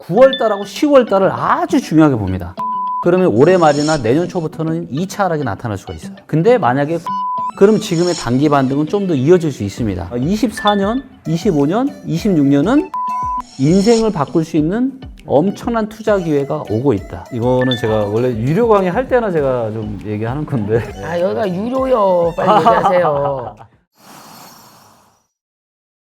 9월달하고 10월달을 아주 중요하게 봅니다. 그러면 올해 말이나 내년 초부터는 2차 하락이 나타날 수가 있어요. 근데 만약에 그럼 지금의 단기 반등은 좀 더 이어질 수 있습니다. 24년, 25년, 26년은 인생을 바꿀 수 있는 엄청난 투자 기회가 오고 있다. 이거는 제가 원래 유료 강의 할 때나 제가 좀 얘기하는 건데. 아, 여기가 유료요. 빨리 얘기하세요.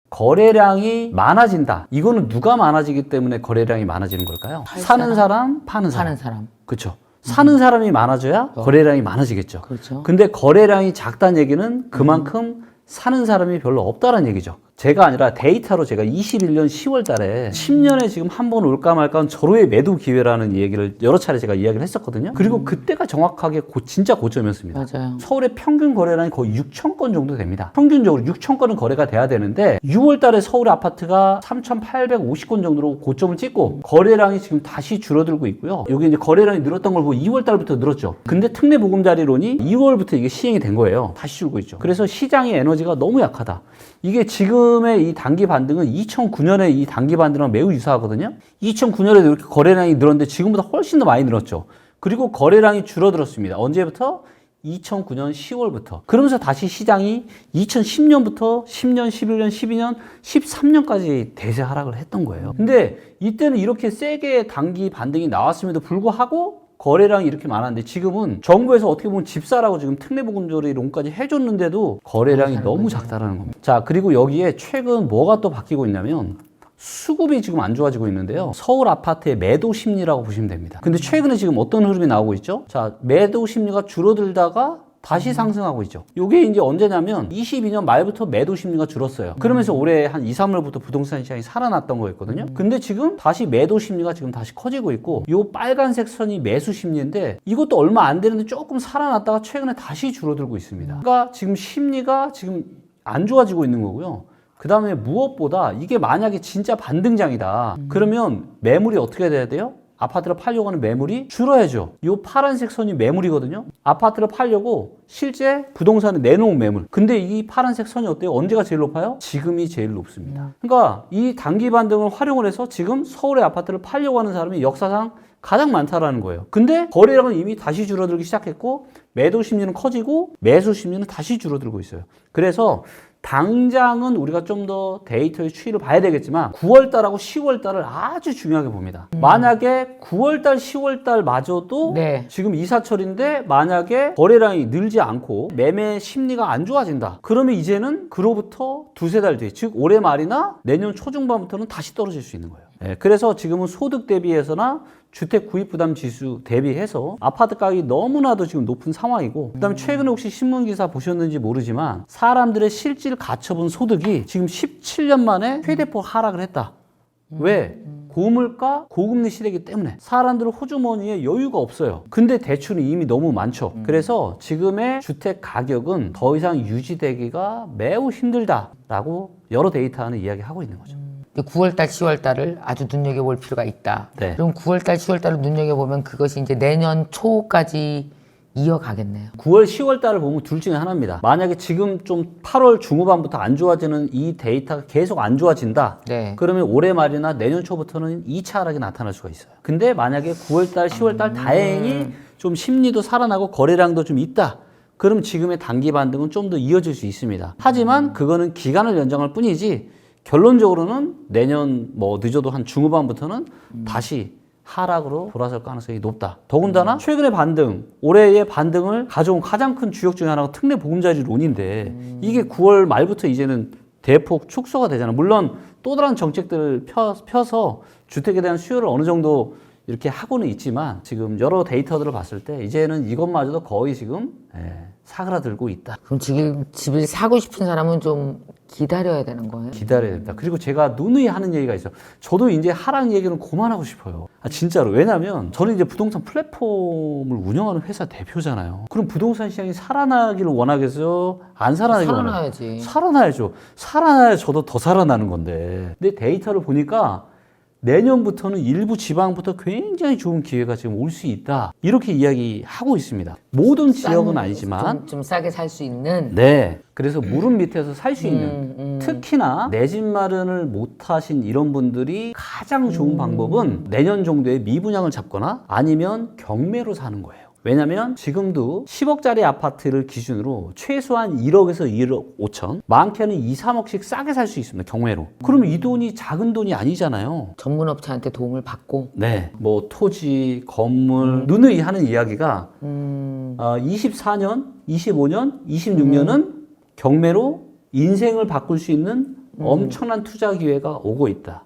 거래량이 많아진다. 이거는 누가 많아지기 때문에 거래량이 많아지는 걸까요? 사는 사람, 파는 사람. 사는 사람. 그렇죠. 사는 사람이 많아져야 거래량이 많아지겠죠. 그렇죠. 근데 거래량이 작다는 얘기는 그만큼 사는 사람이 별로 없다는 얘기죠. 제가 아니라 데이터로 제가 21년 10월 달에 10년에 지금 한 번 올까 말까 한 절호의 매도 기회라는 얘기를 여러 차례 제가 이야기를 했었거든요. 그리고 그때가 정확하게 진짜 고점이었습니다. 맞아요. 서울의 평균 거래량이 거의 6천 건 정도 됩니다. 평균적으로 6천 건은 거래가 돼야 되는데 6월 달에 서울 아파트가 3,850건 정도로 고점을 찍고 거래량이 지금 다시 줄어들고 있고요. 여기 이제 거래량이 늘었던 걸 보고 2월 달부터 늘었죠. 근데 특례 보금자리론이 2월부터 이게 시행이 된 거예요. 다시 줄고 있죠. 그래서 시장의 에너지가 너무 약하다. 이게 지금의 이 단기 반등은 2009년에 이 단기 반등랑 매우 유사하거든요. 2009년에도 이렇게 거래량이 늘었는데 지금보다 훨씬 더 많이 늘었죠. 그리고 거래량이 줄어들었습니다. 언제부터? 2009년 10월부터. 그러면서 다시 시장이 2010년부터 10년, 11년, 12년, 13년까지 대세 하락을 했던 거예요. 근데 이때는 이렇게 세게 단기 반등이 나왔음에도 불구하고 거래량이 이렇게 많았는데 지금은 정부에서 어떻게 보면 집사라고 지금 특례보금자리론까지 해줬는데도 거래량이 너무 작다라는 겁니다. 자, 그리고 여기에 최근 뭐가 또 바뀌고 있냐면 수급이 지금 안 좋아지고 있는데요. 서울 아파트의 매도 심리라고 보시면 됩니다. 근데 최근에 지금 어떤 흐름이 나오고 있죠? 자, 매도 심리가 줄어들다가 다시 상승하고 있죠. 이게 이제 언제냐면 22년 말부터 매도 심리가 줄었어요. 그러면서 올해 한 2, 3월부터 부동산 시장이 살아났던 거였거든요. 근데 지금 다시 매도 심리가 지금 다시 커지고 있고 이 빨간색 선이 매수 심리인데 이것도 얼마 안 되는데 조금 살아났다가 최근에 다시 줄어들고 있습니다. 그러니까 지금 심리가 지금 안 좋아지고 있는 거고요. 그 다음에 무엇보다 이게 만약에 진짜 반등장이다. 그러면 매물이 어떻게 돼야 돼요? 아파트를 팔려고 하는 매물이 줄어야죠. 이 파란색 선이 매물이거든요. 아파트를 팔려고 실제 부동산에 내놓은 매물. 근데 이 파란색 선이 어때요? 언제가 제일 높아요? 지금이 제일 높습니다. 그러니까 이 단기 반등을 활용을 해서 지금 서울의 아파트를 팔려고 하는 사람이 역사상 가장 많다라는 거예요. 근데 거래량은 이미 다시 줄어들기 시작했고 매도 심리는 커지고 매수 심리는 다시 줄어들고 있어요. 그래서 당장은 우리가 좀 더 데이터의 추이를 봐야 되겠지만 9월달하고 10월달을 아주 중요하게 봅니다. 만약에 9월달, 10월달 마저도 네. 지금 이사철인데 만약에 거래량이 늘지 않고 매매 심리가 안 좋아진다. 그러면 이제는 그로부터 두세 달 뒤, 즉 올해 말이나 내년 초중반부터는 다시 떨어질 수 있는 거예요. 네, 그래서 지금은 소득 대비해서나 주택 구입 부담 지수 대비해서 아파트 가격이 너무나도 지금 높은 상황이고 그다음에 최근에 혹시 신문 기사 보셨는지 모르지만 사람들의 실질 가처분 소득이 지금 17년 만에 최대폭 하락을 했다. 왜? 고물가, 고금리 시대이기 때문에 사람들은 호주머니에 여유가 없어요. 근데 대출은 이미 너무 많죠. 그래서 지금의 주택 가격은 더 이상 유지되기가 매우 힘들다라고 여러 데이터는 이야기하고 있는 거죠. 9월달, 10월달을 아주 눈여겨볼 필요가 있다. 네. 그럼 9월달, 10월달을 눈여겨보면 그것이 이제 내년 초까지 이어가겠네요. 9월, 10월 달을 보면 둘 중에 하나입니다. 만약에 지금 좀 8월 중후반부터 안 좋아지는 이 데이터가 계속 안 좋아진다. 네. 그러면 올해 말이나 내년 초부터는 2차 하락이 나타날 수가 있어요. 근데 만약에 9월 달, 10월 달 다행히 좀 심리도 살아나고 거래량도 좀 있다. 그럼 지금의 단기 반등은 좀 더 이어질 수 있습니다. 하지만 그거는 기간을 연장할 뿐이지 결론적으로는 내년 뭐 늦어도 한 중후반부터는 다시 하락으로 돌아설 가능성이 높다. 더군다나 최근의 반등, 올해의 반등을 가져온 가장 큰 주역 중에 하나가 특례 보금자리론인데 이게 9월 말부터 이제는 대폭 축소가 되잖아요. 물론 또 다른 정책들을 펴서 주택에 대한 수요를 어느 정도 이렇게 하고는 있지만 지금 여러 데이터들을 봤을 때 이제는 이것마저도 거의 지금 사그라들고 있다. 그럼 지금 집을 사고 싶은 사람은 좀 기다려야 되는 거예요? 기다려야 됩니다. 그리고 제가 누누이 하는 얘기가 있어요. 저도 이제 하락 얘기는 그만하고 싶어요. 진짜로. 왜냐면 저는 이제 부동산 플랫폼을 운영하는 회사 대표잖아요. 그럼 부동산 시장이 살아나기를 원하겠어요? 안 살아나기를 원하겠어요? 살아나야지. 살아나야죠. 살아나야 저도 더 살아나는 건데. 근데 데이터를 보니까 내년부터는 일부 지방부터 굉장히 좋은 기회가 지금 올 수 있다. 이렇게 이야기하고 있습니다. 모든 지역은 아니지만 좀 싸게 살 수 있는. 네. 그래서 무릎 밑에서 살 수 있는 특히나 내 집 마련을 못하신 이런 분들이 가장 좋은 방법은 내년 정도에 미분양을 잡거나 아니면 경매로 사는 거예요. 왜냐면 지금도 10억짜리 아파트를 기준으로 최소한 1억에서 1억 5천, 많게는 2, 3억씩 싸게 살 수 있습니다. 경매로. 그러면 이 돈이 작은 돈이 아니잖아요. 전문업체한테 도움을 받고. 네, 뭐 토지, 건물, 누누이 하는 이야기가 24년, 25년, 26년은 경매로 인생을 바꿀 수 있는 엄청난 투자 기회가 오고 있다.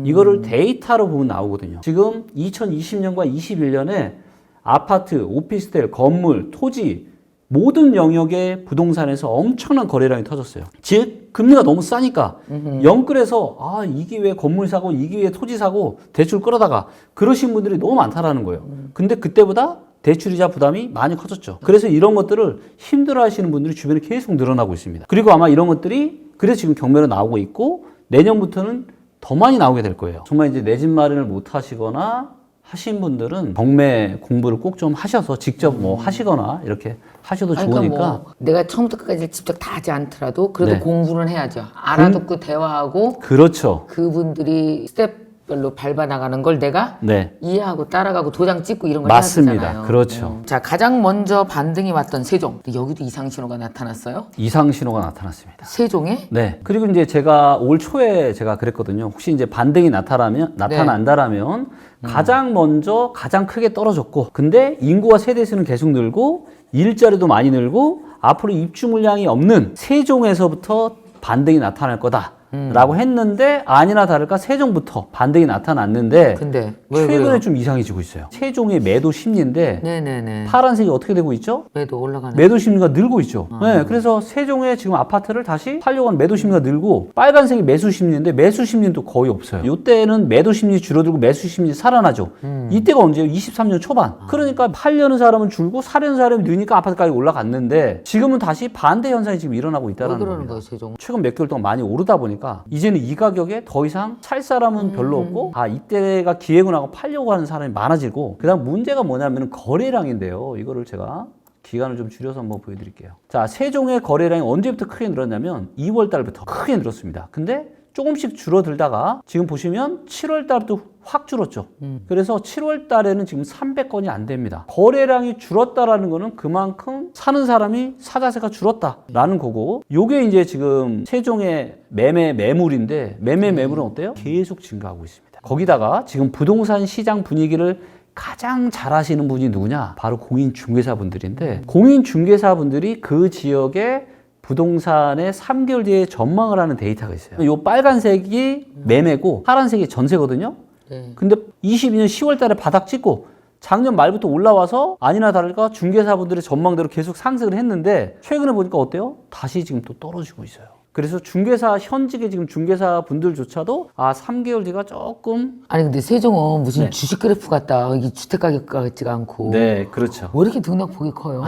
이거를 데이터로 보면 나오거든요. 지금 2020년과 21년에 아파트, 오피스텔, 건물, 토지 모든 영역의 부동산에서 엄청난 거래량이 터졌어요. 즉 금리가 너무 싸니까 영끌에서 아, 이 기회에 건물 사고 이 기회에 토지 사고 대출 끌어다가 그러신 분들이 너무 많다라는 거예요. 근데 그때보다 대출이자 부담이 많이 커졌죠. 그래서 이런 것들을 힘들어 하시는 분들이 주변에 계속 늘어나고 있습니다. 그리고 아마 이런 것들이 그래서 지금 경매로 나오고 있고 내년부터는 더 많이 나오게 될 거예요. 정말 이제 내 집 마련을 못 하시거나 하신 분들은 경매 공부를 꼭 좀 하셔서 직접 뭐 하시거나 이렇게 하셔도 좋으니까. 그러니까 뭐 내가 처음부터 끝까지 직접 다 하지 않더라도 그래도 네. 공부는 해야죠. 알아듣고 대화하고 그렇죠. 그분들이 스텝별로 밟아나가는 걸 내가 네. 이해하고 따라가고 도장 찍고 이런 걸 맞습니다. 해야 되잖아요. 그렇죠. 자, 가장 먼저 반등이 왔던 세종. 근데 여기도 이상 신호가 나타났어요. 이상 신호가 나타났습니다. 세종에 네. 그리고 이제 제가 올 초에 제가 그랬거든요. 혹시 이제 반등이 나타난다라면 가장 먼저 가장 크게 떨어졌고, 근데 인구와 세대수는 계속 늘고 일자리도 많이 늘고 앞으로 입주 물량이 없는 세종에서부터 반등이 나타날 거다. 라고 했는데 아니나 다를까 세종부터 반등이 나타났는데 근데 왜 최근에 그래요? 좀 이상해지고 있어요. 세종의 매도 심리인데 네네네. 파란색이 어떻게 되고 있죠? 매도 올라가는. 매도 심리가 늘고 있죠. 네, 그래서 세종에 지금 아파트를 다시 팔려고 하는 매도 심리가 늘고 빨간색이 매수 심리인데 매수 심리는 또 거의 없어요. 이때는 매도 심리 줄어들고 매수 심리 살아나죠. 이때가 언제예요? 23년 초반. 그러니까 팔려는 사람은 줄고 사려는 사람이 느니까 아파트가격이 올라갔는데 지금은 다시 반대 현상이 지금 일어나고 왜 있다는 그러는 겁니다. 거예요, 세종? 최근 몇 개월 동안 많이 오르다 보니까 이제는 이 가격에 더 이상 살 사람은 별로 없고 아 이때가 기회구나 하고 팔려고 하는 사람이 많아지고 그다음 문제가 뭐냐면 거래량인데요. 이거를 제가 기간을 좀 줄여서 한번 보여드릴게요. 자, 세종의 거래량이 언제부터 크게 늘었냐면 2월 달부터 크게 늘었습니다. 근데 조금씩 줄어들다가 지금 보시면 7월 달부터 확 줄었죠. 그래서 7월 달에는 지금 300건이 안 됩니다. 거래량이 줄었다라는 거는 그만큼 사는 사람이 사자세가 줄었다라는 거고 요게 이제 지금 세종의 매물인데 매물은 어때요? 계속 증가하고 있습니다. 거기다가 지금 부동산 시장 분위기를 가장 잘 아시는 분이 누구냐? 바로 공인중개사분들인데 공인중개사분들이 그 지역에 부동산의 3개월 뒤에 전망을 하는 데이터가 있어요. 요 빨간색이 매매고 파란색이 전세거든요. 네. 근데 22년 10월 달에 바닥 찍고 작년 말부터 올라와서 아니나 다를까 중개사분들의 전망대로 계속 상승을 했는데 최근에 보니까 어때요? 다시 지금 또 떨어지고 있어요. 그래서 중개사 현직의 지금 중개사 분들조차도 아 3개월 뒤가 조금 아니 근데 세종은 무슨 네. 주식 그래프 같다. 이게 주택 가격 같지가 않고. 네 그렇죠. 왜 이렇게 등락폭이 커요?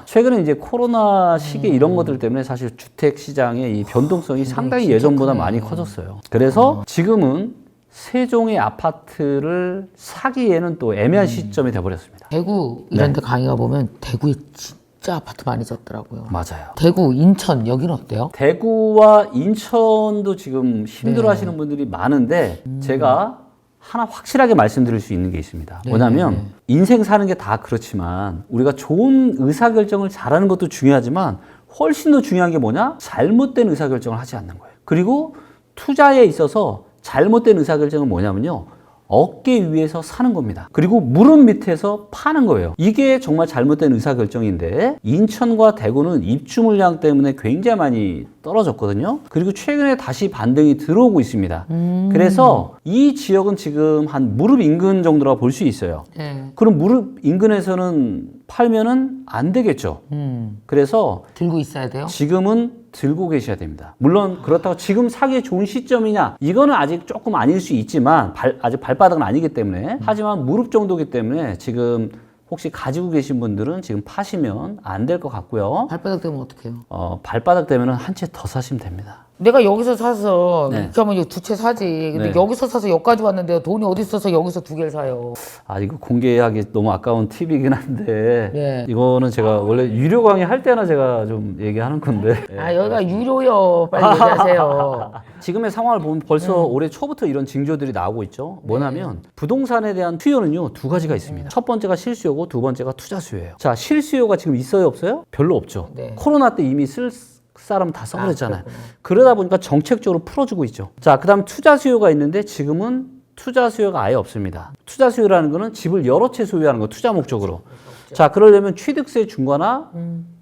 최근에 이제 코로나 시기 이런 것들 때문에 사실 주택 시장의 이 변동성이 상당히 진짜 예전보다 크네. 많이 커졌어요. 그래서 지금은 세종의 아파트를 사기에는 또 애매한 시점이 돼버렸습니다. 대구 이런 데 강의가 보면 대구에 진짜 아파트 많이 졌더라고요. 맞아요. 대구, 인천 여기는 어때요? 대구와 인천도 지금 힘들어 하시는 분들이 많은데 제가 하나 확실하게 말씀드릴 수 있는 게 있습니다. 뭐냐면 인생 사는 게 다 그렇지만 우리가 좋은 의사결정을 잘하는 것도 중요하지만 훨씬 더 중요한 게 뭐냐? 잘못된 의사결정을 하지 않는 거예요. 그리고 투자에 있어서 잘못된 의사결정은 뭐냐면요. 어깨 위에서 사는 겁니다. 그리고 무릎 밑에서 파는 거예요. 이게 정말 잘못된 의사결정인데 인천과 대구는 입주 물량 때문에 굉장히 많이 떨어졌거든요. 그리고 최근에 다시 반등이 들어오고 있습니다. 그래서 이 지역은 지금 한 무릎 인근 정도라고 볼 수 있어요. 네. 그럼 무릎 인근에서는 팔면은 안 되겠죠. 그래서 들고 있어야 돼요? 지금은 들고 계셔야 됩니다. 물론 그렇다고 지금 사기에 좋은 시점이냐 이거는 아직 조금 아닐 수 있지만 아직 발바닥은 아니기 때문에 하지만 무릎 정도기 때문에 지금 혹시 가지고 계신 분들은 지금 파시면 안 될 것 같고요. 발바닥 되면 어떡해요? 발바닥 되면 한 채 더 사시면 됩니다. 내가 여기서 사서 네. 이렇게 하면 두 채 사지. 근데 네. 여기서 사서 여기까지 왔는데 돈이 어디 있어서 여기서 두 개를 사요. 아, 이거 공개하기 너무 아까운 팁이긴 한데 네. 이거는 제가 원래 유료 강의 할 때나 제가 좀 얘기하는 건데 아 여기가 유료요. 빨리 얘기하세요. 지금의 상황을 보면 벌써 올해 초부터 이런 징조들이 나오고 있죠. 뭐냐면 부동산에 대한 수요는요, 두 가지가 있습니다. 첫 번째가 실수요고 두 번째가 투자 수요예요. 자, 실수요가 지금 있어요, 없어요? 별로 없죠. 네. 코로나 때 이미 쓸 사람 다 써버렸잖아요. 그렇구나. 그러다 보니까 정책적으로 풀어주고 있죠. 자, 그다음 투자 수요가 있는데 지금은 투자 수요가 아예 없습니다. 투자 수요라는 거는 집을 여러 채 소유하는 거, 투자 목적으로. 자, 그러려면 취득세 중과나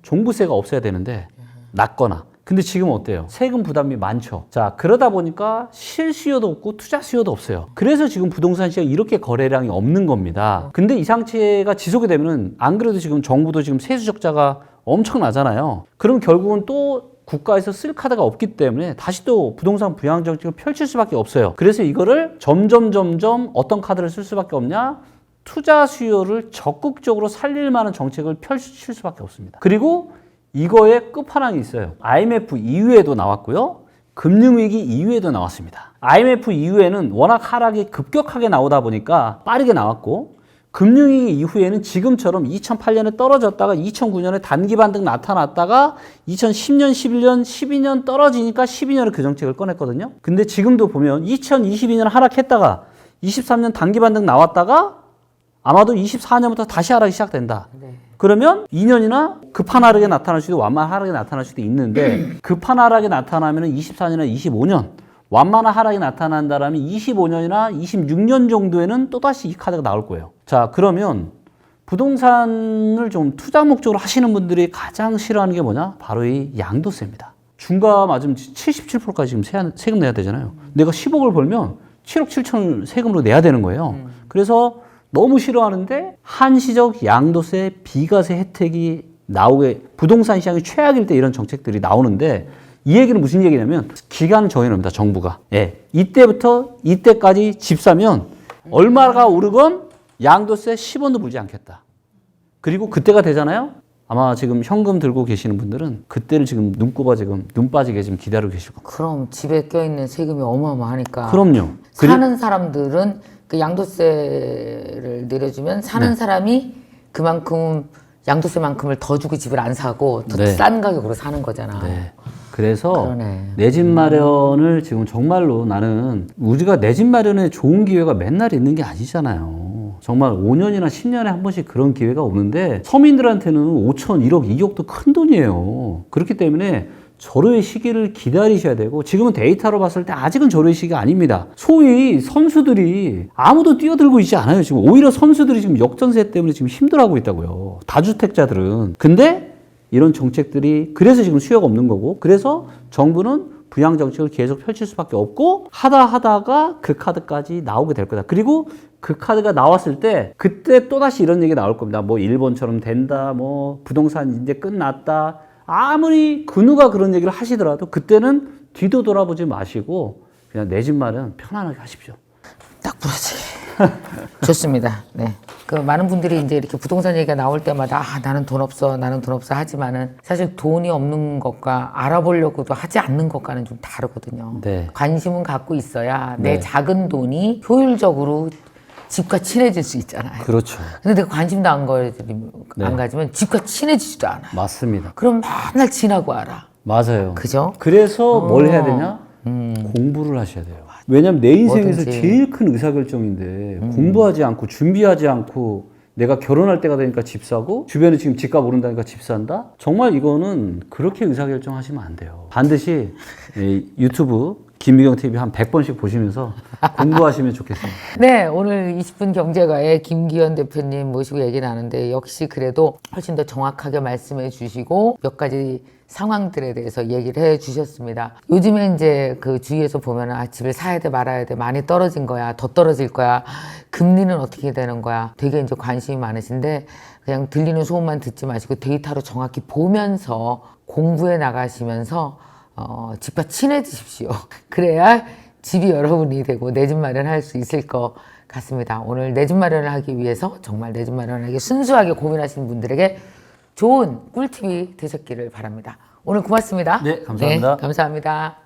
종부세가 없어야 되는데 낮거나. 근데 지금 어때요? 세금 부담이 많죠. 자, 그러다 보니까 실수요도 없고 투자 수요도 없어요. 그래서 지금 부동산 시장이 이렇게 거래량이 없는 겁니다. 근데 이 상태가 지속이 되면은 안 그래도 지금 정부도 지금 세수 적자가 엄청나잖아요. 그럼 결국은 또 국가에서 쓸 카드가 없기 때문에 다시 또 부동산 부양 정책을 펼칠 수밖에 없어요. 그래서 이거를 점점 어떤 카드를 쓸 수밖에 없냐? 투자 수요를 적극적으로 살릴 만한 정책을 펼칠 수밖에 없습니다. 그리고 이거의 끝판왕이 있어요. IMF 이후에도 나왔고요. 금융위기 이후에도 나왔습니다. IMF 이후에는 워낙 하락이 급격하게 나오다 보니까 빠르게 나왔고, 금융위기 이후에는 지금처럼 2008년에 떨어졌다가 2009년에 단기 반등 나타났다가 2010년, 11년, 12년 떨어지니까 12년에 그 정책을 꺼냈거든요. 근데 지금도 보면 2022년 하락했다가 23년 단기 반등 나왔다가 아마도 24년부터 다시 하락이 시작된다. 그러면 2년이나 급한 하락이 나타날 수도 완만한 하락이 나타날 수도 있는데 급한 하락이 나타나면 24년이나 25년, 완만한 하락이 나타난다라면 25년이나 26년 정도에는 또다시 이 카드가 나올 거예요. 자, 그러면 부동산을 좀 투자 목적으로 하시는 분들이 가장 싫어하는 게 뭐냐? 바로 이 양도세입니다. 중과 맞으면 77%까지 지금 세금 내야 되잖아요. 내가 10억을 벌면 7억 7천을 세금으로 내야 되는 거예요. 그래서 너무 싫어하는데 한시적 양도세, 비과세 혜택이 나오게, 부동산 시장이 최악일 때 이런 정책들이 나오는데, 이 얘기는 무슨 얘기냐면 기간을 정해놓습니다, 정부가. 예, 이때부터 이때까지 집 사면 얼마가 오르건 양도세 10원도 물지 않겠다. 그리고 그때가 되잖아요. 아마 지금 현금 들고 계시는 분들은 그때를 지금 눈 빠지게 지금 기다리고 계실 겁니다. 그럼 집에 껴있는 세금이 어마어마하니까. 그럼요. 사는 사람들은 그 양도세를 내려주면 사는 사람이 그만큼 양도세만큼을 더 주고 집을 안 사고 더 싼 가격으로 사는 거잖아. 네. 그래서 그러네. 내 집 마련을 지금 정말로 나는 우리가 내 집 마련에 좋은 기회가 맨날 있는 게 아니잖아요. 정말 5년이나 10년에 한 번씩 그런 기회가 오는데 서민들한테는 5천, 1억, 2억도 큰 돈이에요. 그렇기 때문에 절호의 시기를 기다리셔야 되고, 지금은 데이터로 봤을 때 아직은 절호의 시기가 아닙니다. 소위 선수들이 아무도 뛰어들고 있지 않아요. 지금 오히려 선수들이 지금 역전세 때문에 지금 힘들어하고 있다고요. 다주택자들은. 근데 이런 정책들이 그래서 지금 수요가 없는 거고, 그래서 정부는 부양 정책을 계속 펼칠 수밖에 없고, 하다가 그 카드까지 나오게 될 거다. 그리고 그 카드가 나왔을 때 그때 또다시 이런 얘기 나올 겁니다. 뭐 일본처럼 된다, 뭐 부동산 이제 끝났다. 아무리 그 누가 그런 얘기를 하시더라도 그때는 뒤도 돌아보지 마시고 그냥 내 집 마련 편안하게 하십시오. 딱 부러지. 좋습니다. 네. 그 많은 분들이 이제 이렇게 부동산 얘기가 나올 때마다 나는 돈 없어 하지만은 사실 돈이 없는 것과 알아보려고도 하지 않는 것과는 좀 다르거든요. 네. 관심은 갖고 있어야 내 네. 작은 돈이 효율적으로 집과 친해질 수 있잖아요. 그렇죠. 근데 내가 관심도 안 네. 가지면 집과 친해지지도 않아요. 맞습니다. 그럼 맨날 지나고 알아. 맞아요. 그죠? 그래서 뭘 해야 되냐? 공부를 하셔야 돼요. 왜냐면 내 인생에서 뭐든지. 제일 큰 의사결정인데 공부하지 않고 준비하지 않고 내가 결혼할 때가 되니까 집 사고 주변에 지금 집값 오른다니까 집 산다? 정말 이거는 그렇게 의사결정하시면 안 돼요. 반드시 이 유튜브 김미경 TV 한 100번씩 보시면서 공부하시면 좋겠습니다. 네, 오늘 20분 경제가의 김기현 대표님 모시고 얘기 나누는데 역시 그래도 훨씬 더 정확하게 말씀해 주시고 몇 가지 상황들에 대해서 얘기를 해 주셨습니다. 요즘에 이제 그 주위에서 보면 집을 사야 돼 말아야 돼 많이 떨어진 거야 더 떨어질 거야 금리는 어떻게 되는 거야 되게 이제 관심이 많으신데 그냥 들리는 소문만 듣지 마시고 데이터로 정확히 보면서 공부해 나가시면서 집과 친해지십시오. 그래야 집이 여러분이 되고 내 집 마련할 수 있을 것 같습니다. 오늘 내 집 마련을 하기 위해서 정말 내 집 마련하기 순수하게 고민하시는 분들에게 좋은 꿀팁이 되셨기를 바랍니다. 오늘 고맙습니다. 네, 감사합니다. 네, 감사합니다.